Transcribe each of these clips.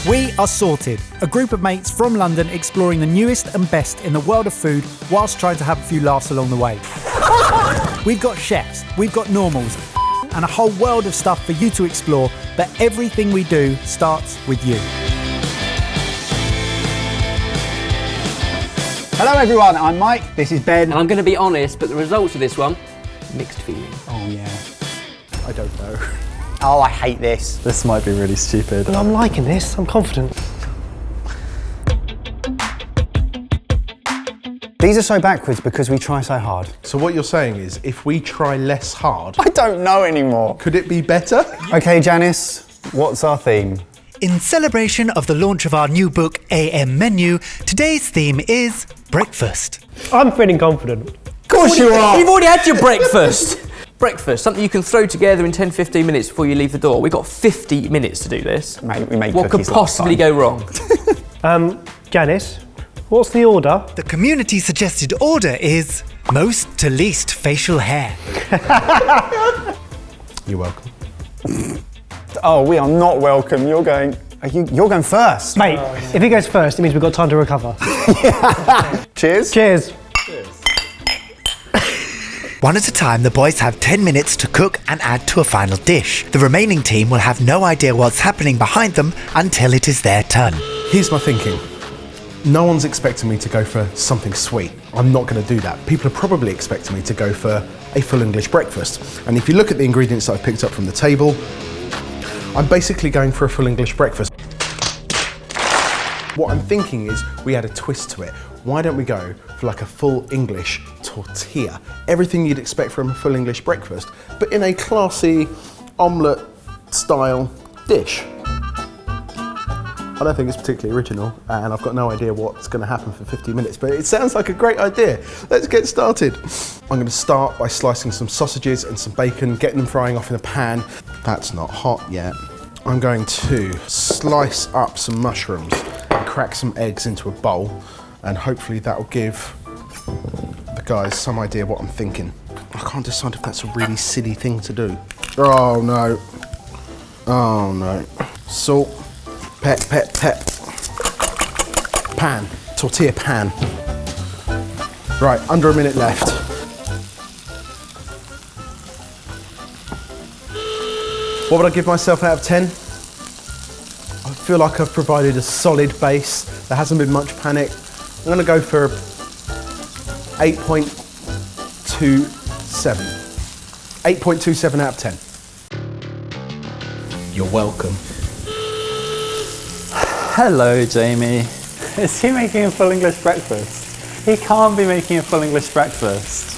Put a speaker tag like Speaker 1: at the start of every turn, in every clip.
Speaker 1: We are Sorted, a group of mates from London exploring the newest and best in the world of food whilst trying to have a few laughs along the way. We've got chefs, we've got normals, and a whole world of stuff for you to explore, but everything we do starts with you.
Speaker 2: Hello everyone, I'm Mike, this is Ben.
Speaker 3: And I'm going to be honest, but the results of this one, mixed feeling.
Speaker 2: Oh yeah.
Speaker 4: I don't know.
Speaker 2: Oh, I hate this.
Speaker 4: This might be really stupid.
Speaker 5: Well, I'm liking this, I'm confident.
Speaker 2: These are so backwards because we try so hard.
Speaker 4: So what you're saying is, if we try less hard,
Speaker 2: I don't know anymore.
Speaker 4: could it be better?
Speaker 2: Okay, Janice, what's our theme?
Speaker 1: In celebration of the launch of our new book, AM Menu, today's theme is breakfast.
Speaker 5: I'm feeling confident.
Speaker 2: Of course you are!
Speaker 3: You've already had your breakfast. Breakfast, something you can throw together in 10-15 minutes before you leave the door. We've got 50 minutes to do this.
Speaker 2: Mate, we made
Speaker 3: What could
Speaker 2: cookies
Speaker 3: possibly
Speaker 2: last
Speaker 3: go wrong?
Speaker 5: Janice, what's the order?
Speaker 1: The community suggested order is most to least facial hair.
Speaker 4: You're welcome.
Speaker 2: Oh, we are not welcome. You're going first.
Speaker 5: Mate, if he goes first, it means we've got time to recover.
Speaker 2: Cheers.
Speaker 5: Cheers.
Speaker 1: One at a time, the boys have 10 minutes to cook and add to a final dish. The remaining team will have no idea what's happening behind them until it is their turn.
Speaker 4: Here's my thinking. No one's expecting me to go for something sweet. I'm not going to do that. People are probably expecting me to go for a full English breakfast. And if you look at the ingredients that I've picked up from the table, I'm basically going for a full English breakfast. What I'm thinking is we add a twist to it. Why don't we go for like a full English tortilla? Everything you'd expect from a full English breakfast, but in a classy omelette style dish. I don't think it's particularly original, and I've got no idea what's going to happen for 50 minutes, but it sounds like a great idea. Let's get started. I'm going to start by slicing some sausages and some bacon, getting them frying off in a pan. That's not hot yet. I'm going to slice up some mushrooms and crack some eggs into a bowl, and hopefully that will give the guys some idea what I'm thinking. I can't decide if that's a really silly thing to do. Oh no. Oh no. Salt. Pep. Pan. Tortilla pan. Right, under a minute left. What would I give myself out of 10? I feel like I've provided a solid base. There hasn't been much panic. I'm going to go for 8.27. 8.27 out of 10. You're welcome.
Speaker 6: Hello, Jamie. Is he making a full English breakfast? He can't be making a full English breakfast.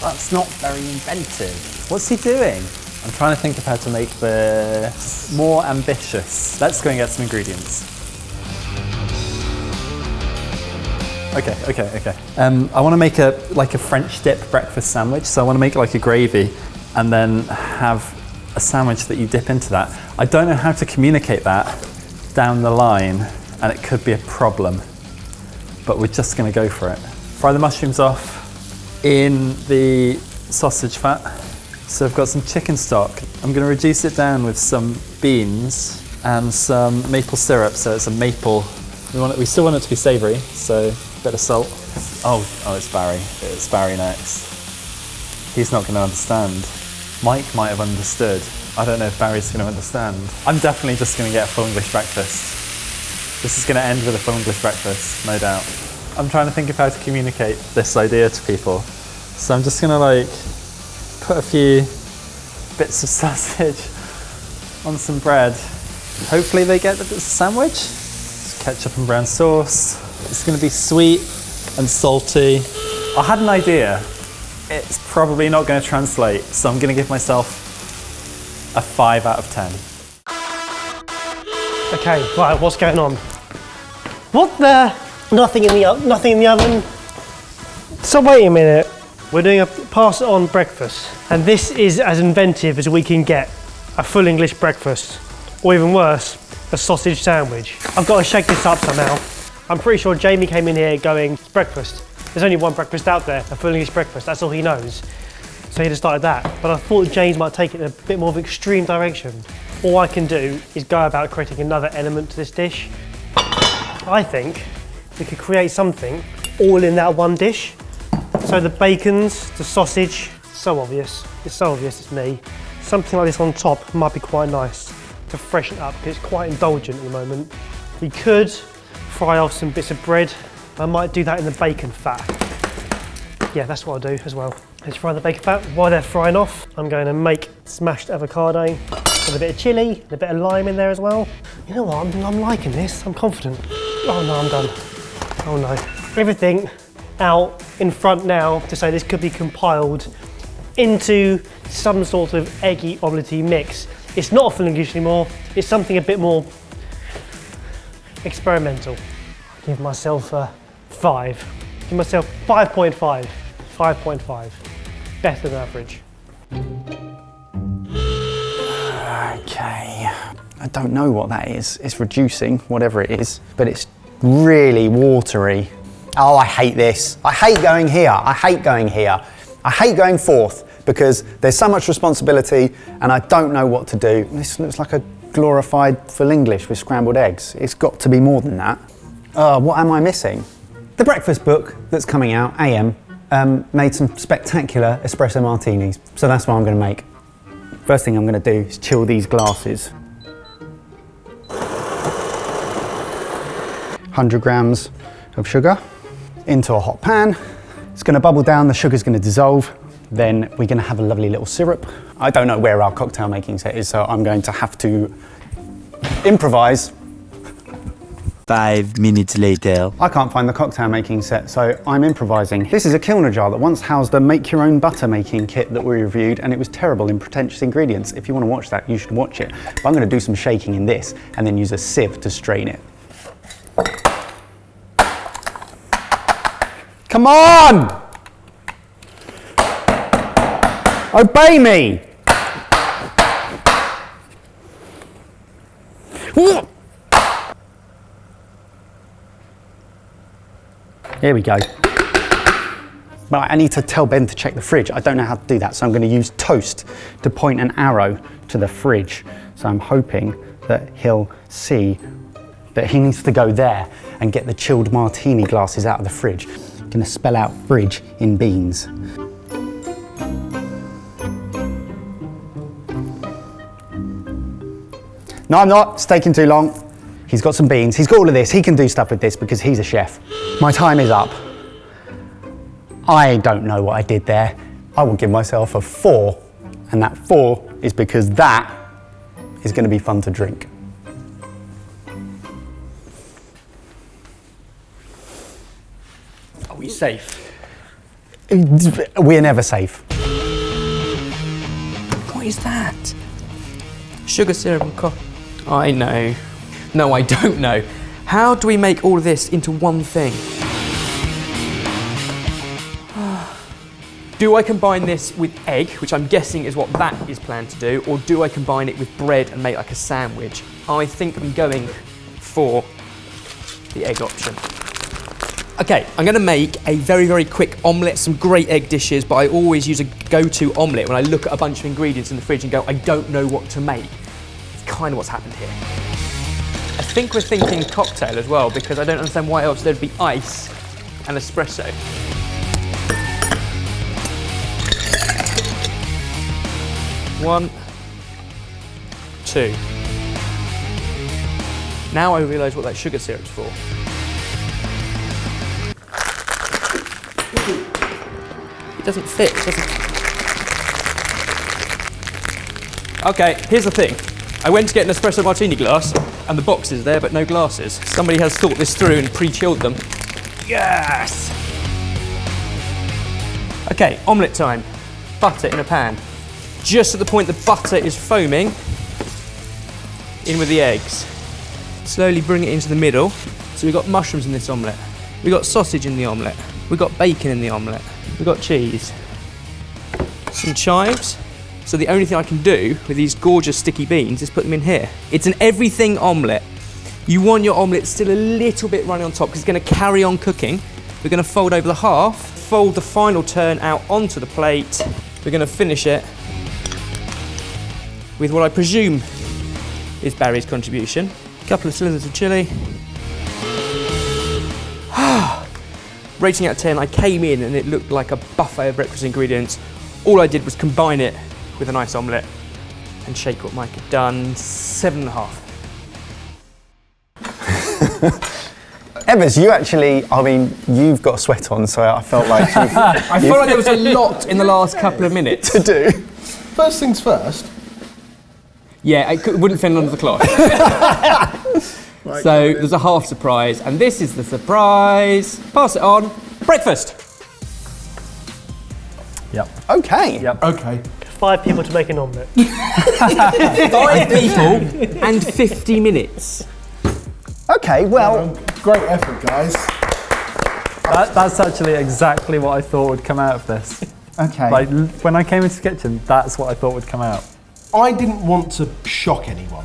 Speaker 6: That's not very inventive. What's he doing? I'm trying to think of how to make this more ambitious. Let's go and get some ingredients. Okay. I want to make a French dip breakfast sandwich. So I want to make like a gravy and then have a sandwich that you dip into that. I don't know how to communicate that down the line, and it could be a problem, but we're just going to go for it. Fry the mushrooms off in the sausage fat. So I've got some chicken stock. I'm going to reduce it down with some beans and some maple syrup, so it's a maple. We still want it to be savoury, so a bit of salt. Oh, it's Barry. It's Barry next. He's not going to understand. Mike might have understood. I don't know if Barry's going to understand. I'm definitely just going to get a full English breakfast. This is going to end with a full English breakfast, no doubt. I'm trying to think of how to communicate this idea to people. So I'm just going to put a few bits of sausage on some bread. Hopefully they get that it's a sandwich. It's ketchup and brown sauce. It's going to be sweet and salty. I had an idea. It's probably not going to translate, so I'm going to give myself a 5 out of 10.
Speaker 5: Okay, right, what's going on? What the? Nothing in the oven. So wait a minute. We're doing a pass it on breakfast, and this is as inventive as we can get. A full English breakfast, or even worse, a sausage sandwich. I've got to shake this up somehow. I'm pretty sure Jamie came in here going, it's breakfast. There's only one breakfast out there, a full English breakfast, that's all he knows. So he just started that. But I thought James might take it in a bit more of an extreme direction. all I can do is go about creating another element to this dish. I think we could create something all in that one dish. So the bacons, the sausage, so obvious. It's so obvious, it's me. Something like this on top might be quite nice to freshen up because it's quite indulgent at the moment. We could fry off some bits of bread. I might do that in the bacon fat. Yeah, that's what I'll do as well. Let's fry the bacon fat. While they're frying off, I'm going to make smashed avocado with a bit of chilli, and a bit of lime in there as well. You know what, I'm liking this, I'm confident. Oh no, I'm done. Oh no. Everything out in front now to say this could be compiled into some sort of eggy omelette-y mix. It's not a full English anymore, it's something a bit more experimental. I'll give myself a 5. Give myself 5.5. 5.5. Better than average.
Speaker 2: Okay, I don't know what that is. It's reducing, whatever it is, but it's really watery. Oh, I hate this. I hate going here. I hate going here. I hate going fourth because there's so much responsibility and I don't know what to do. This looks like a glorified full English with scrambled eggs. It's got to be more than that. What am I missing? The breakfast book that's coming out, AM, made some spectacular espresso martinis. So that's what I'm going to make. First thing I'm going to do is chill these glasses. 100 grams of sugar into a hot pan. It's going to bubble down, the sugar's going to dissolve. Then we're going to have a lovely little syrup. I don't know where our cocktail making set is, so I'm going to have to improvise.
Speaker 7: 5 minutes later.
Speaker 2: I can't find the cocktail making set, so I'm improvising. This is a Kilner jar that once housed a make your own butter making kit that we reviewed, and it was terrible in pretentious ingredients. If you want to watch that, you should watch it. But I'm going to do some shaking in this and then use a sieve to strain it. Come on! Obey me! Here we go. Right, I need to tell Ben to check the fridge. I don't know how to do that, so I'm going to use toast to point an arrow to the fridge. So I'm hoping that he'll see that he needs to go there and get the chilled martini glasses out of the fridge. I'm going to spell out fridge in beans. No, I'm not. It's taking too long. He's got some beans. He's got all of this. He can do stuff with this because he's a chef. My time is up. I don't know what I did there. I will give myself a 4. And that 4 is because that is going to be fun to drink.
Speaker 3: Are we safe?
Speaker 2: We're never safe.
Speaker 3: What is that? Sugar syrup and coffee. I know. No, I don't know. How do we make all of this into one thing? Do I combine this with egg, which I'm guessing is what that is planned to do, or do I combine it with bread and make like a sandwich? I think I'm going for the egg option. Okay, I'm going to make a very, very quick omelette, some great egg dishes, but I always use a go-to omelette when I look at a bunch of ingredients in the fridge and go, I don't know what to make. It's kind of what's happened here. I think we're thinking cocktail as well, because I don't understand why else there'd be ice and espresso. One, two. Now I realise what that sugar syrup's for. It doesn't fit, does it? Okay, here's the thing. I went to get an espresso martini glass and the box is there but no glasses. Somebody has thought this through and pre-chilled them. Yes! Okay, omelette time. Butter in a pan. Just at the point the butter is foaming, in with the eggs. Slowly bring it into the middle. So we've got mushrooms in this omelette. We've got sausage in the omelette. We've got bacon in the omelette. We've got cheese. Some chives. So the only thing I can do with these gorgeous sticky beans is put them in here. It's an everything omelette. You want your omelette still a little bit runny on top because it's going to carry on cooking. We're going to fold over the half, fold the final turn out onto the plate. We're going to finish it with what I presume is Barry's contribution. A couple of cylinders of chilli. Rating out of 10, I came in and it looked like a buffet of breakfast ingredients. All I did was combine it with a nice omelette and shake what Mike had done. 7.5.
Speaker 2: Evers, you actually, I mean, you've got a sweat on, so I felt like
Speaker 3: I felt like there was a lot in the last couple of minutes
Speaker 2: to do.
Speaker 4: First things first.
Speaker 3: Yeah, it wouldn't fit under the cloth. So there's a half surprise, and this is the surprise. Pass it on. Breakfast.
Speaker 6: Yep.
Speaker 2: Okay.
Speaker 6: Yep.
Speaker 4: Okay.
Speaker 5: 5 people to make an omelette.
Speaker 3: 5 people and 50 minutes.
Speaker 2: Okay, well,
Speaker 4: Great effort, guys.
Speaker 6: That's actually exactly what I thought would come out of this.
Speaker 2: okay.
Speaker 6: Like, when I came into the kitchen, that's what I thought would come out.
Speaker 4: I didn't want to shock anyone.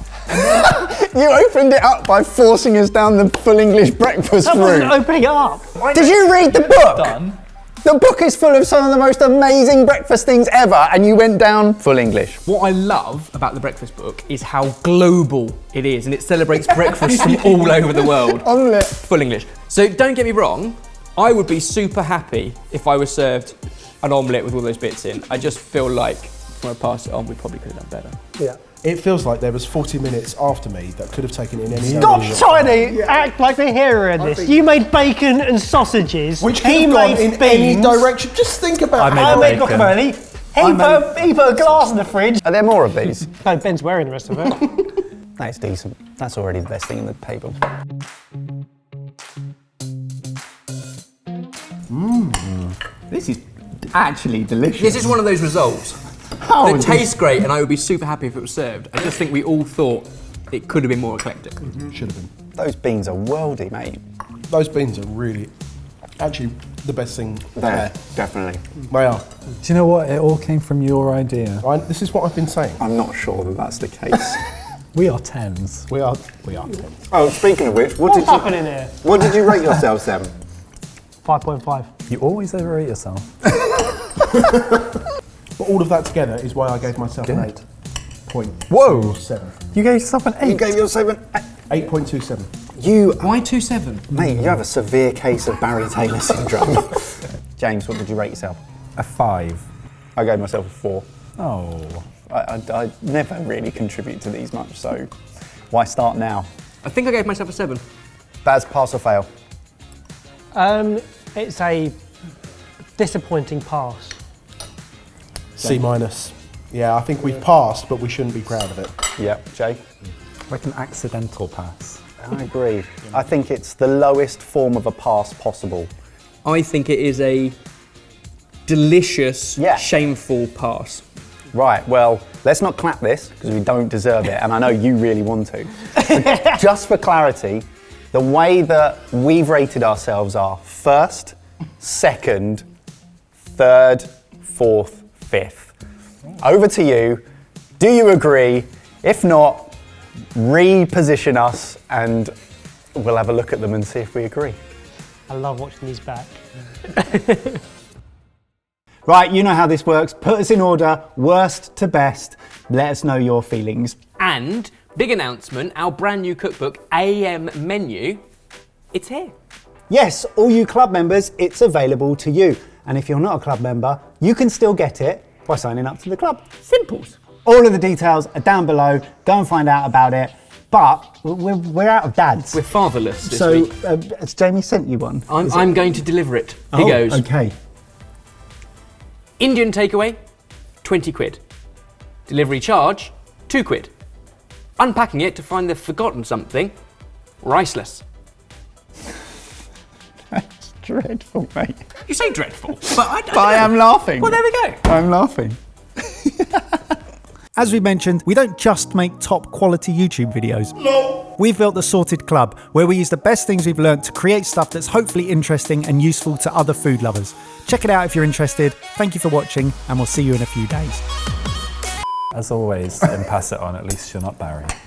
Speaker 2: You opened it up by forcing us down the full English breakfast
Speaker 5: That wasn't
Speaker 2: route.
Speaker 5: opening it up.
Speaker 2: Did you read the book?
Speaker 6: Done.
Speaker 2: The book is full of some of the most amazing breakfast things ever, and you went down full English.
Speaker 3: What I love about the breakfast book is how global it is, and it celebrates breakfast from all over the world.
Speaker 2: Omelette.
Speaker 3: Full English. So don't get me wrong, I would be super happy if I was served an omelette with all those bits in. I just feel like when I pass it on, we probably could have done better.
Speaker 5: Yeah.
Speaker 4: It feels like there was 40 minutes after me that could have taken in any
Speaker 5: Stop
Speaker 4: other
Speaker 5: trying to act like the hero in this. You made bacon and sausages.
Speaker 4: Which could
Speaker 5: he
Speaker 4: have gone
Speaker 5: made
Speaker 4: in
Speaker 5: beans.
Speaker 4: any direction. Just think about
Speaker 6: I
Speaker 5: I
Speaker 6: made
Speaker 5: made
Speaker 6: bacon.
Speaker 5: guacamole. He put a glass in the fridge.
Speaker 2: Are there more of these?
Speaker 5: No, Ben's wearing the rest of it.
Speaker 2: That's decent. That's already the best thing in the table.
Speaker 1: This is actually delicious.
Speaker 3: This is one of those results that tastes great, and I would be super happy if it was served. I just think we all thought it could have been more eclectic.
Speaker 4: Should have been.
Speaker 2: Those beans are worldy, mate.
Speaker 4: Those beans are really, actually, the best thing there.
Speaker 2: Definitely.
Speaker 4: They are.
Speaker 6: Do you know what? It all came from your idea.
Speaker 4: This is what I've been saying.
Speaker 2: I'm not sure that that's the case.
Speaker 6: We are tens.
Speaker 4: We are 10.
Speaker 2: Oh, speaking of which,
Speaker 5: What's happening here?
Speaker 2: what did you rate yourselves then?
Speaker 5: 5.5.
Speaker 6: You always overrate yourself.
Speaker 4: But all of that together is why I gave myself an
Speaker 6: Good.
Speaker 4: 8.27.
Speaker 6: Whoa! You gave yourself an 8.
Speaker 2: You gave yourself an
Speaker 4: 8.27.
Speaker 2: You,
Speaker 3: Why 2.7?
Speaker 2: mate, you have a severe case of Barry Taylor syndrome. James, what did you rate yourself?
Speaker 6: A 5.
Speaker 2: I gave myself a 4.
Speaker 6: Oh.
Speaker 2: I never really contribute to these much, so why start now?
Speaker 3: I think I gave myself a 7.
Speaker 2: Baz, pass or fail?
Speaker 5: It's a disappointing pass.
Speaker 4: C-. Yeah, I think we've passed, but we shouldn't be proud of it.
Speaker 2: Yeah, Jay?
Speaker 6: Like an accidental pass.
Speaker 2: I agree. I think it's the lowest form of a pass possible.
Speaker 3: I think it is a delicious,
Speaker 2: Yeah.
Speaker 3: shameful pass.
Speaker 2: Right, well, let's not clap this because we don't deserve it, and I know you really want to. But just for clarity, the way that we've rated ourselves are first, second, third, fourth, fifth. Over to you. Do you agree? If not, reposition us and we'll have a look at them and see if we agree.
Speaker 5: I love watching these back.
Speaker 2: Right, you know how this works. Put us in order, worst to best. Let us know your feelings.
Speaker 3: And, big announcement, our brand new cookbook, AM Menu, it's here.
Speaker 2: Yes, all you club members, it's available to you. And if you're not a club member, you can still get it by signing up to the club.
Speaker 3: Simples.
Speaker 2: All of the details are down below. Go and find out about it. But we're out of dads.
Speaker 3: We're fatherless this
Speaker 2: So
Speaker 3: week.
Speaker 2: has Jamie sent you one?
Speaker 3: I'm going to deliver it. Here goes.
Speaker 2: Okay.
Speaker 3: Indian takeaway, 20 quid. Delivery charge, 2 quid. Unpacking it to find the forgotten something, priceless.
Speaker 2: That's dreadful, mate.
Speaker 3: You say dreadful, but I don't
Speaker 2: But I
Speaker 3: know.
Speaker 2: am laughing.
Speaker 3: Well, there we go.
Speaker 2: I'm laughing.
Speaker 1: As we mentioned, we don't just make top quality YouTube videos. No. We've built the Sorted Club, where we use the best things we've learnt to create stuff that's hopefully interesting and useful to other food lovers. Check it out if you're interested. Thank you for watching, and we'll see you in a few days.
Speaker 6: As always, and pass it on, at least you're not Barry.